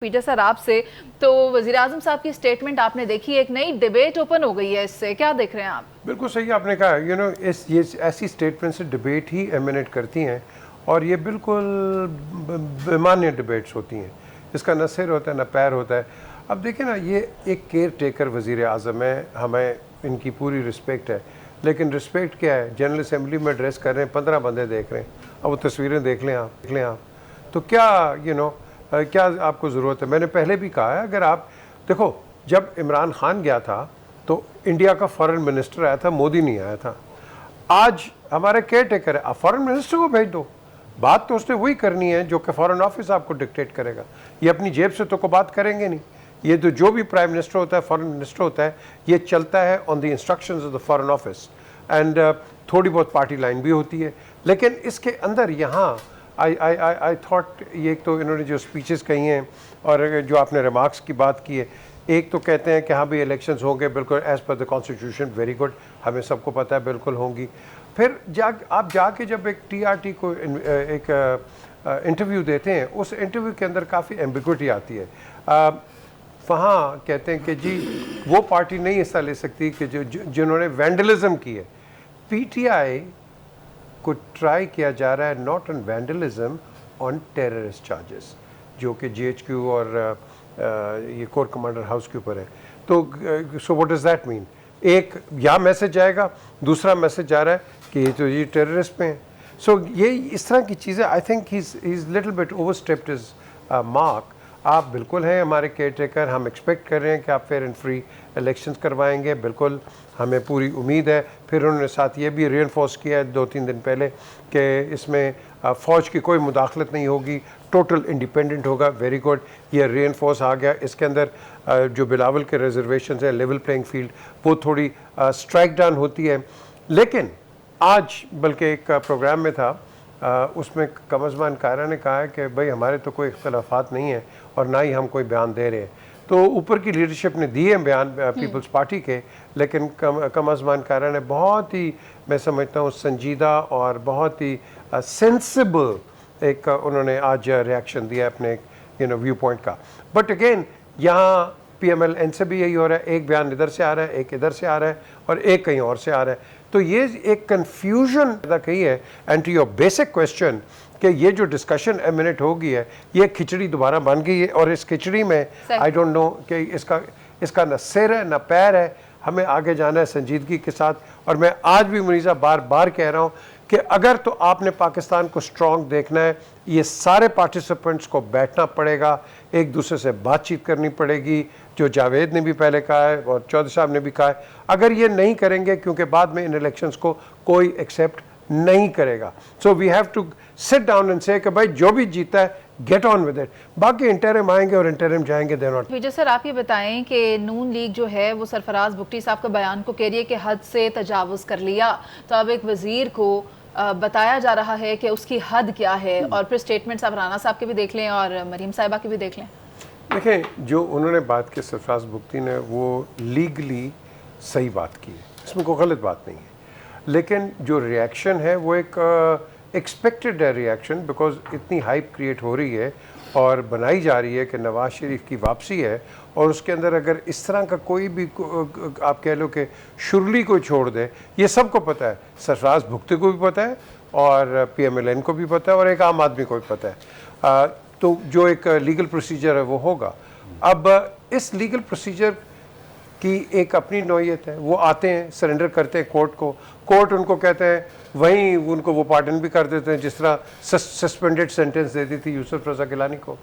Peter sir आपसे, तो वज़ीर-ए-आज़म साहब की स्टेटमेंट आपने देखी, एक नई डिबेट ओपन हो गई है, इससे क्या देख रहे हैं आप? बिल्कुल सही आपने कहा, ये ऐसी स्टेटमेंट से डिबेट ही एमिनेट करती हैं और ये बिल्कुल बेमानी डिबेट्स होती हैं। इसका न सिर होता है न पैर होता है। अब देखिए ना, ये एक केयर टेकर वज़ीर-ए-आज़म है, हमें इनकी पूरी रिस्पेक्ट है, लेकिन रिस्पेक्ट क्या है? जनरल असम्बली में एड्रेस कर रहे हैं, 15 बंदे देख रहे हैं। अब वो तस्वीरें देख लें आप, तो क्या क्या आपको ज़रूरत है? मैंने पहले भी कहा है, अगर आप देखो, जब इमरान खान गया था तो इंडिया का फॉरेन मिनिस्टर आया था, मोदी नहीं आया था। आज हमारा केयर टेकर है, आप फॉरेन मिनिस्टर को भेज दो। बात तो उसने वही करनी है जो कि फॉरेन ऑफिस आपको डिक्टेट करेगा। ये अपनी जेब से तो को बात करेंगे नहीं। ये तो जो भी प्राइम मिनिस्टर होता है, फॉरेन मिनिस्टर होता है, ये चलता है on the instructions of the foreign office and थोड़ी बहुत पार्टी लाइन भी होती है। लेकिन इसके अंदर यहाँ आई थॉट, ये तो इन्होंने जो स्पीचेस कही हैं और जो आपने रिमार्क्स की बात की है, एक तो कहते हैं कि हाँ भाई इलेक्शंस होंगे बिल्कुल as per the constitution, very good, हमें सबको पता है बिल्कुल होंगी। फिर आप जाके जब एक टीआरटी को एक इंटरव्यू देते हैं, उस इंटरव्यू के अंदर काफ़ी एम्बिग्विटी आती है। वहाँ कहते हैं कि जी वो पार्टी नहीं हिस्सा ले सकती कि जिन्होंने वैंडलिज्म की है। पीटीआई को ट्राई किया जा रहा है not on vandalism, on terrorist charges, जो कि जीएचक्यू और ये कोर कमांडर हाउस के ऊपर है। तो so what does that mean? एक यहाँ मैसेज जाएगा, दूसरा मैसेज जा रहा है कि ये तो ये टेररिस्ट पे हैं। सो ये इस तरह की चीज़ें, I think he is little bit overstepped his mark. आप बिल्कुल हैं हमारे केयर टेकर, हम एक्सपेक्ट कर रहे हैं कि आप फेयर एंड फ्री इलेक्शंस करवाएंगे, बिल्कुल हमें पूरी उम्मीद है। फिर उन्होंने साथ ये भी रीइंफोर्स किया है 2-3 दिन पहले कि इसमें फ़ौज की कोई मुदाखलत नहीं होगी, टोटल इंडिपेंडेंट होगा, वेरी गुड, ये रीइंफोर्स आ गया। इसके अंदर जो बिलावल के रिजर्वेशन है, लेवल प्लेइंग फील्ड, वो थोड़ी स्ट्राइक डाउन होती है। लेकिन आज बल्कि एक प्रोग्राम में था, उसमें कमज़मान कायरा ने कहा है कि भाई हमारे तो कोई इख्तलाफात नहीं है और ना ही हम कोई बयान दे रहे हैं। तो ऊपर की लीडरशिप ने दिए हैं बयान पीपल्स पार्टी के, लेकिन कमज़मान कायरा ने बहुत ही, मैं समझता हूँ, संजीदा और बहुत ही सेंसिबल एक उन्होंने आज रिएक्शन दिया अपने व्यू पॉइंट का। बट अगेन यहाँ PMLN से भी यही हो रहा है, एक बयान इधर से आ रहा है, एक इधर से आ रहा है और एक कहीं और से आ रहा है। तो ये एक कन्फ्यूजन पैदा कही है। And to your basic question कि ये जो डिस्कशन एमिनेट हो गई है, ये खिचड़ी दोबारा बन गई है और इस खिचड़ी में आई डोंट नो कि इसका न सिर है न पैर है। हमें आगे जाना है संजीदगी के साथ। और मैं आज भी मुनीज़ा बार बार कह रहा हूँ कि अगर तो आपने पाकिस्तान को स्ट्रॉन्ग देखना है, ये सारे पार्टिसिपेंट्स को बैठना पड़ेगा, एक दूसरे से बातचीत करनी पड़ेगी, जो जावेद ने भी पहले कहा है और चौधरी साहब ने भी कहा है। अगर ये नहीं करेंगे, क्योंकि बाद में इन इलेक्शंस को कोई एक्सेप्ट नहीं करेगा, so we have to sit down and say कि भाई जो भी जीता है गेट ऑन विद इट। बाकी इंटरिम आएंगे और इंटरिम जाएंगे, दे नॉट। विजय सर, आप ये बताएं कि नून लीग जो है वो सरफराज भुट्टी साहब के बयान को कह रही है कि हद से तजावुज़ कर लिया, तो अब एक वजीर को बताया जा रहा है कि उसकी हद क्या है। और फिर स्टेटमेंट्स आप राना साहब के भी देख लें और मरीम साहिबा के भी देख लें। देखें, जो उन्होंने बात की सरफराज भुट्टी ने, वो लीगली सही बात की है, इसमें कोई गलत बात नहीं है। लेकिन जो रिएक्शन है वो एक एक्सपेक्टेड है रिएक्शन, बिकॉज इतनी हाइप क्रिएट हो रही है और बनाई जा रही है कि नवाज शरीफ की वापसी है, और उसके अंदर अगर इस तरह का कोई भी आप कह लो कि शुरली को छोड़ दे, ये सबको पता है, सरफराज भुट्टी को भी पता है और PMLN को भी पता है और एक आम आदमी को भी पता है। तो जो एक लीगल प्रोसीजर है वो होगा। अब इस लीगल प्रोसीजर की एक अपनी नौयत है। वो आते हैं, सरेंडर करते हैं कोर्ट को, कोर्ट उनको कहते हैं, वहीं उनको वो पार्डन भी कर देते हैं। जिस तरह सस्पेंडेड सेंटेंस दे दी थी यूसुफ रज़ा गिलानी को,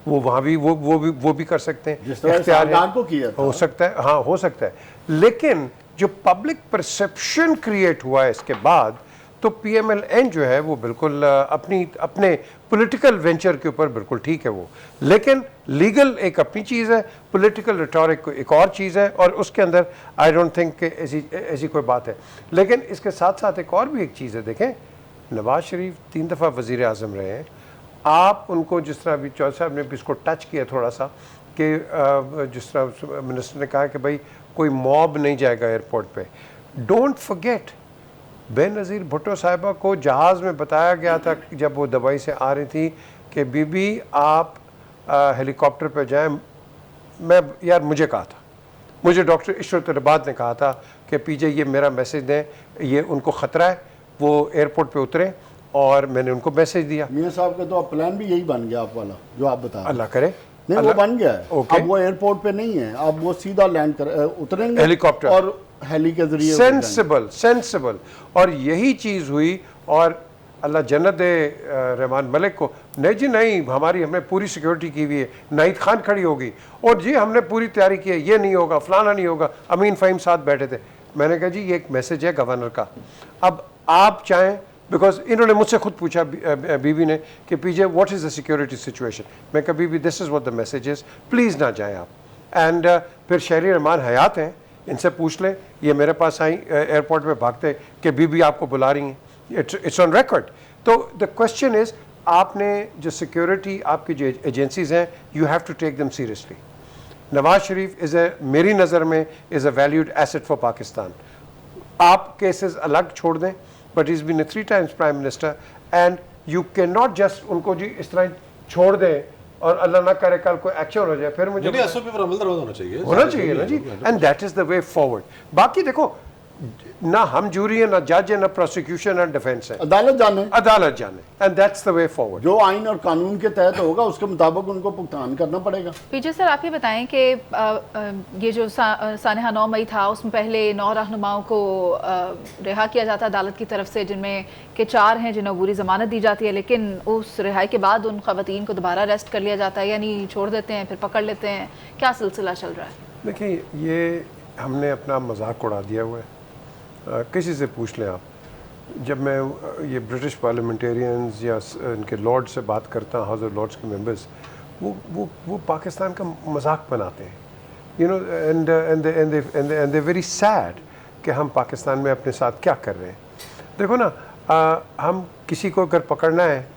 वो वहाँ भी वो भी कर सकते हैं, इख्तियार को किया था। हो सकता है, हाँ हो सकता है। लेकिन जो पब्लिक परसेप्शन क्रिएट हुआ है इसके बाद, तो PMLN जो है वो बिल्कुल अपने पॉलिटिकल वेंचर के ऊपर बिल्कुल ठीक है वो। लेकिन लीगल एक अपनी चीज़ है, पॉलिटिकल रिटोरिक एक और चीज़ है, और उसके अंदर आई डोंट थिंक कि ऐसी कोई बात है। लेकिन इसके साथ साथ एक और भी एक चीज़ है। देखें, नवाज शरीफ 3 दफ़ा वज़ीर-ए-आज़म रहे हैं। आप उनको, जिस तरह अभी चौधरी साहब ने भी इसको टच किया थोड़ा सा, कि जिस तरह मिनिस्टर ने कहा कि भाई कोई मॉब नहीं जाएगा एयरपोर्ट पे। डोंट फॉरगेट, बेनज़ीर भुट्टो साहिबा को जहाज़ में बताया गया था जब वो दुबई से आ रही थी कि बीबी आप हेलीकॉप्टर पे जाएं। मैं यार मुझे कहा था, मुझे डॉक्टर इशरत रबात ने कहा था कि पीजे ये मेरा मैसेज दें, ये उनको ख़तरा है, वो एयरपोर्ट पे उतरे, और मैंने उनको मैसेज दिया। मियां साहब का तो प्लान भी यही बन गया आप वाला जो आप बता रहे हैं। अल्लाह करे, नहीं वो बन गया है। ओके। अब वो एयरपोर्ट पे नहीं है, अब वो सीधा लैंड कर उतरेंगे हेलीकॉप्टर और हेली के जरिए सेंसिबल। और यही चीज़ हुई, और अल्लाह जन्नत दे रहमान मलिक को। नहीं जी नहीं, हमने पूरी सिक्योरिटी की हुई है, नाहिद खान खड़ी होगी, और जी हमने पूरी तैयारी की है, ये नहीं होगा, फलाना नहीं होगा। अमीन फ़हीम साथ बैठे थे। मैंने कहा जी ये एक मैसेज है गवर्नर का, अब आप चाहें, बिकॉज इन्होंने मुझसे खुद पूछा बीबी ने कि PJ what is the security situation. मैं कहा BB this is what the message is, please ना जाएं आप। एंड फिर शहरी रहमान हयात हैं, इनसे पूछ लें, ये मेरे पास आई एयरपोर्ट पे भागते कि बीबी आपको बुला रही हैं, इट्स ऑन रिकॉर्ड। तो द क्वेश्चन इज़, आपने जो सिक्योरिटी आपकी जो एजेंसीज हैं, you have to take them seriously. Nawaz Sharif मेरी नज़र में is a valued asset for Pakistan. आप केसेस अलग छोड़ दें, but is been 3 times prime minister, and you can not just उनको जी इस तरह छोड़ दें और अल्लाह ना करे कल कोई एक्शन हो जाए, फिर मुझे एसओपी पर अमल दरवाजा होना चाहिए ना जी, and that is the way forward. बाकी देखो, ना हम जूरी है, ना जज है, ना प्रोसिक्यूशन, ना डिफेंस है, अदालत जाने, and that's the way forward. जो आइन और कानून के तहत होगा उसके मुताबिक उनको भुगतान करना पड़ेगा। पीजे सर, आप ये बताएं कि ये जो सानहा 9 मई था, उसमें पहले 9 रहनुमाओं को रिहा किया जाता अदालत की तरफ से, जिनमें के 4 हैं जिन्हें अबूरी ज़मानत दी जाती है, लेकिन उस रिहाई के बाद उन ख़वातीन को दोबारा अरेस्ट कर लिया जाता है, यानी छोड़ देते हैं फिर पकड़ लेते हैं। क्या सिलसिला चल रहा है? देखिए, ये हमने अपना मजाक उड़ा दिया हुआ है। किसी से पूछ लें आप, जब मैं ये ब्रिटिश पार्लियामेंटेरियंस या इनके लॉर्ड से बात करता हूँ, हाउस ऑफ लॉर्ड्स के मेंबर्स, वो पाकिस्तान का मजाक बनाते हैं, you know, and they very sad कि हम पाकिस्तान में अपने साथ क्या कर रहे हैं। देखो ना, हम किसी को अगर पकड़ना है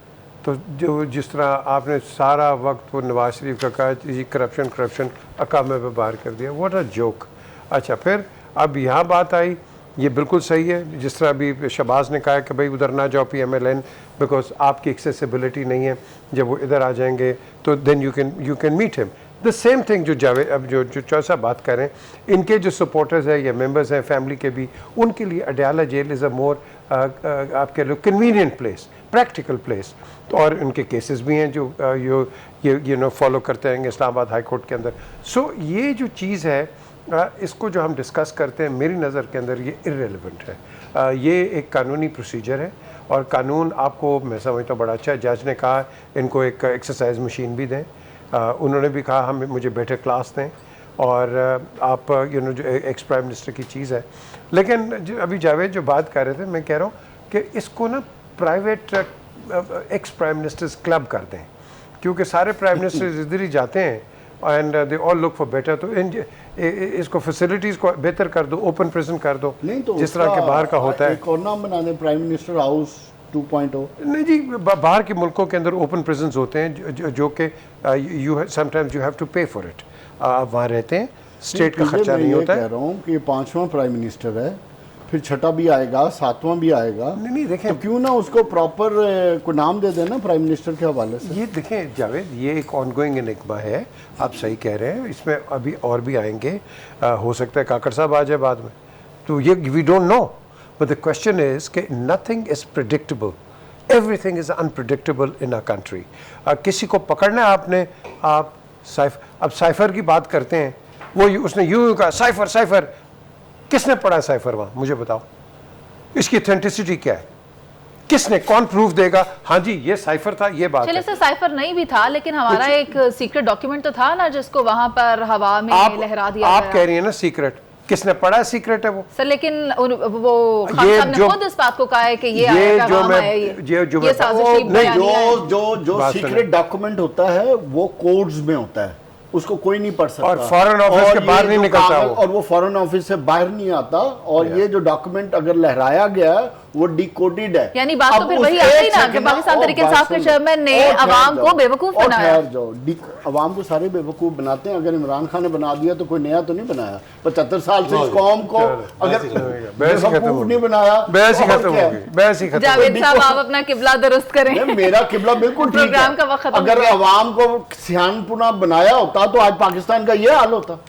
तो जो जिस तरह आपने सारा वक्त वो नवाज शरीफ का कहा जी करप्शन अकामे पे बाहर कर दिया, व्हाट अ जोक। अच्छा, फिर अब यहाँ बात आई, ये बिल्कुल सही है, जिस तरह अभी शहबाज ने कहा कि भाई उधर ना जाओ PMLN, बिकॉज आपकी एक्सेसिबिलिटी नहीं है, जब वो इधर आ जाएंगे तो then you can meet him. The same thing जो जावेद, अब जो चौसा बात करें, इनके जो सपोर्टर्स हैं या मेंबर्स हैं फैमिली के भी, उनके लिए अडयाला जेल इज़ अ मोर आपके लोग कन्वीनियंट प्लेस, प्रैक्टिकल प्लेस। तो और उनके केसेस भी हैं जो यू नो फॉलो करते हैं इस्लामाबाद हाई कोर्ट के अंदर। सो ये जो चीज़ है, इसको जो हम डिस्कस करते हैं, मेरी नज़र के अंदर ये इर्रेलेवेंट है। ये एक कानूनी प्रोसीजर है, और कानून आपको, मैं समझता हूँ बड़ा अच्छा है। जज ने कहा इनको एक एक्सरसाइज मशीन भी दें, उन्होंने भी कहा मुझे बेटर क्लास दें, और आप यू नो जो एक्स प्राइम मिनिस्टर की चीज़ है। लेकिन अभी जावेद जो बात कर रहे थे, मैं कह रहा हूँ कि इसको ना private ex prime ministers club कर दें, क्योंकि सारे प्राइम मिनिस्टर्स इधर ही जाते हैं, and they all look for better. तो इसको फैसिलिटीज़ को बेहतर कर दो, ओपन प्रिजन कर दो, नहीं तो जिस तरह के बाहर का होता है। एक और नाम बना दें, प्राइम मिनिस्टर हाउस 2.0। नहीं जी, बाहर के मुल्कों के अंदर ओपन प्रिजन्स होते हैं जो कि you sometimes you have to pay for it. आप वहाँ रहते हैं, स्टेट का खर्चा नहीं होता है। कह रहा हूँ कि 5वां प्राइम मिनिस्टर है, फिर 6ठा भी आएगा, 7वां भी आएगा। नहीं देखें, तो क्यों ना उसको प्रॉपर को नाम दे देना प्राइम मिनिस्टर के हवाले से। ये देखें जावेद, ये एक ऑनगोइंग एनिग्मा है, आप सही कह रहे हैं, इसमें अभी और भी आएंगे, हो सकता है काकड़ साहब आ जाए बाद में, तो ये we don't know. But the question is कि nothing is predictable, everything is unpredictable in a country. किसी को पकड़ना है आपने, आप अब साइफर की बात करते हैं, वो उसने यूं कहा साइफर, किसने पढ़ा साइफर वहाँ, मुझे बताओ, इसकी ऑथेंटिसिटी क्या है, किसने, कौन प्रूफ देगा? हाँ जी ये साइफर था, ये बात चलिए सर, साइफर नहीं भी था, लेकिन हमारा एक सीक्रेट डॉक्यूमेंट तो था ना, जिसको वहां पर हवा में लहरा दिया आप कह रही है ना सीक्रेट, किसने पढ़ा है सीक्रेट है वो? सर लेकिन वो खान साहब ने खुद इस बात को कहा है कि ये जो सीक्रेट डॉक्यूमेंट होता है वो कोड्स में होता है, उसको कोई नहीं पढ़ सकता, और फॉरेन ऑफिस के बाहर नहीं निकलता और वो फॉरेन ऑफिस से बाहर नहीं आता। और ये जो डॉक्यूमेंट अगर लहराया गया है वो डिकोडेड है। यानी बात तो अब फिर उस वही एक आती ना कि सेकंड पाकिस्तान और तहरीक बात इंसाफ के सुनो, चेयरमैन ने और ठहर अवाम को जाओ, बेवकूफ और बनाया। ठहर जाओ, अवाम को सारे बेवकूफ बनाते हैं। अगर इमरान खान ने बना दिया तो कोई नया तो नहीं बनाया। 75 साल से इस कौम को अगर बेवकूफ नहीं बनाया, बहस ही तो और खत्म क्या हो गई, बहस ही खत्म हो जावेद गई। साहब आप अपना किबला दुरुस्त करें। नहीं, मेरा किबला बिल्कुल ठीक प्रोग्राम का है। वक्त खत्म हो अगर गया। अवाम को सियानपुना बनाया होता तो आज पाकिस्तान का ये हाल होता।